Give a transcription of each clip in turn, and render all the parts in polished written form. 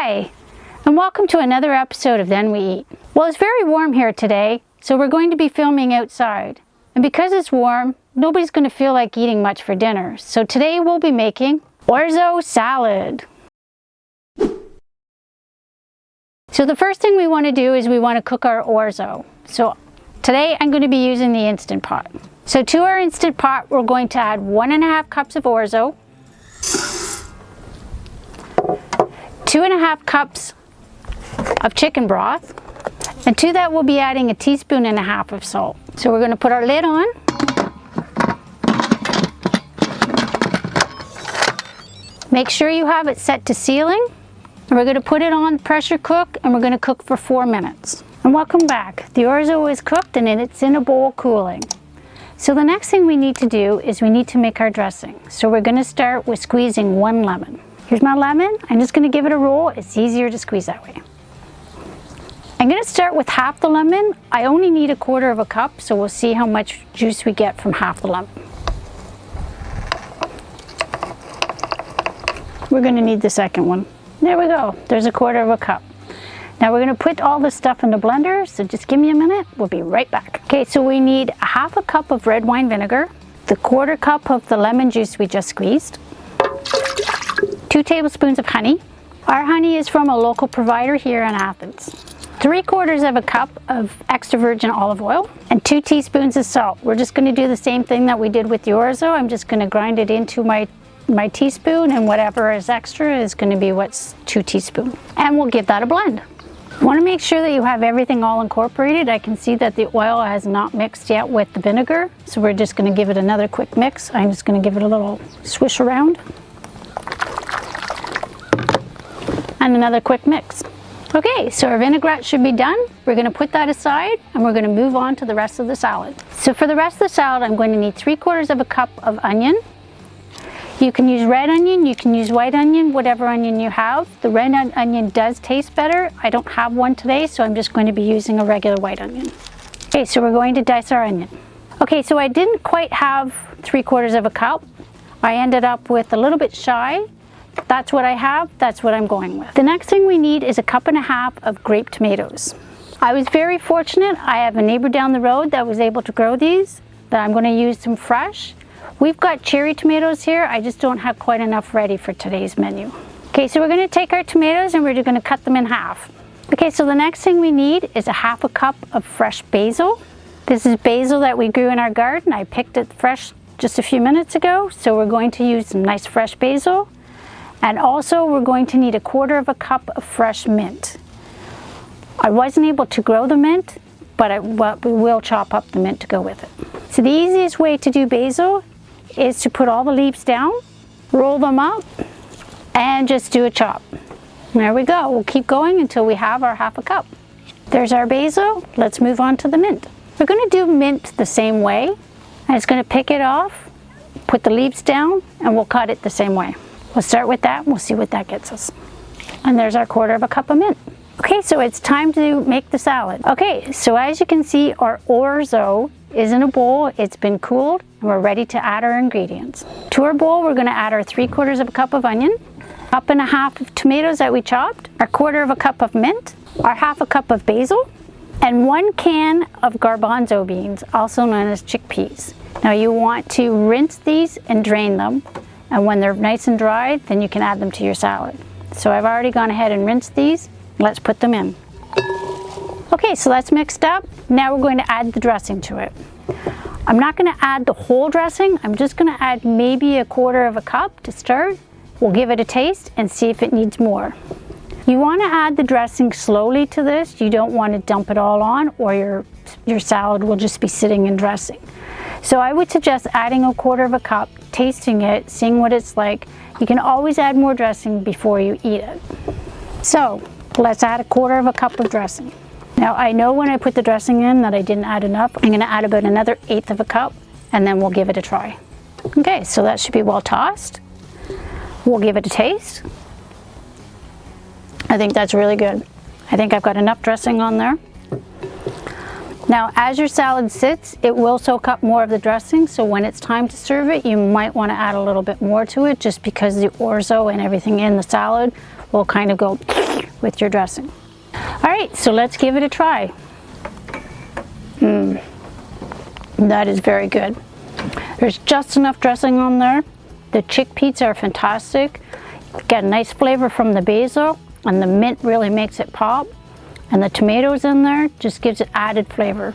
Hi, and welcome to another episode of Then We Eat. Well, it's very warm here today, so we're going to be filming outside. And because it's warm, nobody's going to feel like eating much for dinner. So today we'll be making Orzo Salad. So the first thing we want to do is we want to cook our Orzo. So today I'm going to be using the Instant Pot. So to our Instant Pot, we're going to add 1.5 cups of Orzo, 2.5 cups of chicken broth, and to that we'll be adding 1.5 teaspoons of salt. So we're going to put our lid on. Make sure you have it set to sealing. And we're going to put it on pressure cook, and we're going to cook for 4 minutes. And welcome back. The Orzo is cooked and it's in a bowl cooling. So the next thing we need to do is we need to make our dressing. So we're going to start with squeezing 1 lemon. Here's my lemon. I'm just going to give it a roll. It's easier to squeeze that way. I'm going to start with half the lemon. I only need 1/4 cup, so we'll see how much juice we get from half the lemon. We're going to need the second one. There we go. There's 1/4 cup. Now we're going to put all this stuff in the blender, so just give me a minute. We'll be right back. Okay, so we need 1/2 cup of red wine vinegar, the 1/4 cup of the lemon juice we just squeezed, 2 tablespoons of honey. Our honey is from a local provider here in Athens. 3/4 cup of extra virgin olive oil, and 2 teaspoons of salt. We're just going to do the same thing that we did with the Orzo. I'm just going to grind it into my teaspoon, and whatever is extra is going to be what's 2 teaspoons. And we'll give that a blend. You want to make sure that you have everything all incorporated. I can see that the oil has not mixed yet with the vinegar, so we're just going to give it another quick mix. I'm just going to give it a little swish around. And another quick mix. Okay, so our vinaigrette should be done. We're going to put that aside, and we're going to move on to the rest of the salad. So for the rest of the salad, I'm going to need 3/4 cup of onion. You can use red onion, you can use white onion, whatever onion you have. The red onion does taste better. I don't have one today, so I'm just going to be using a regular white onion. Okay, so we're going to dice our onion. Okay, so I didn't quite have 3/4 cup. I ended up with a little bit shy. That's what I have, that's what I'm going with. The next thing we need is 1.5 cups of grape tomatoes. I was very fortunate. I have a neighbor down the road that was able to grow these, that I'm going to use some fresh. We've got cherry tomatoes here. I just don't have quite enough ready for today's menu. Okay, so we're going to take our tomatoes and we're just going to cut them in half. Okay, so the next thing we need is 1/2 cup of fresh basil. This is basil that we grew in our garden. I picked it fresh just a few minutes ago, so we're going to use some nice fresh basil. And also we're going to need 1/4 cup of fresh mint. I wasn't able to grow the mint, but we will chop up the mint to go with it. So the easiest way to do basil is to put all the leaves down, roll them up, and just do a chop. There we go. We'll keep going until we have our 1/2 cup. There's our basil. Let's move on to the mint. We're going to do mint the same way. I'm just going to pick it off, put the leaves down, and we'll cut it the same way. We'll start with that and we'll see what that gets us. And there's our 1/4 cup of mint. Okay, so it's time to make the salad. Okay, so as you can see, our Orzo is in a bowl. It's been cooled and we're ready to add our ingredients. To our bowl, we're going to add our 3/4 cup of onion, 1.5 cups of tomatoes that we chopped, our 1/4 cup of mint, our 1/2 cup of basil, and 1 can of garbanzo beans, also known as chickpeas. Now you want to rinse these and drain them. And when they're nice and dry, then you can add them to your salad. So I've already gone ahead and rinsed these. Let's put them in. Okay, so that's mixed up. Now we're going to add the dressing to it. I'm not going to add the whole dressing. I'm just going to add maybe 1/4 cup to start. We'll give it a taste and see if it needs more. You want to add the dressing slowly to this. You don't want to dump it all on, or your salad will just be sitting in dressing. So I would suggest adding 1/4 cup, tasting it, seeing what it's like. You can always add more dressing before you eat it. So let's add 1/4 cup of dressing. Now I know when I put the dressing in that I didn't add enough. I'm going to add about another 1/8 cup, and then we'll give it a try. Okay, so that should be well tossed. We'll give it a taste. I think that's really good. I think I've got enough dressing on there. Now, as your salad sits, it will soak up more of the dressing, so when it's time to serve it, you might want to add a little bit more to it, just because the Orzo and everything in the salad will kind of go with your dressing. All right, so let's give it a try. That is very good. There's just enough dressing on there. The chickpeas are fantastic. Got a nice flavor from the basil, and the mint really makes it pop. And the tomatoes in there just gives it added flavor.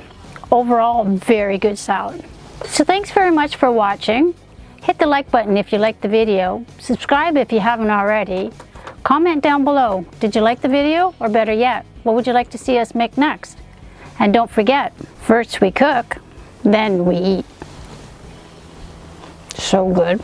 Overall, very good salad. So thanks very much for watching. Hit the like button if you liked the video. Subscribe if you haven't already. Comment down below, did you like the video? Or better yet, what would you like to see us make next? And don't forget, first we cook, then we eat. So good.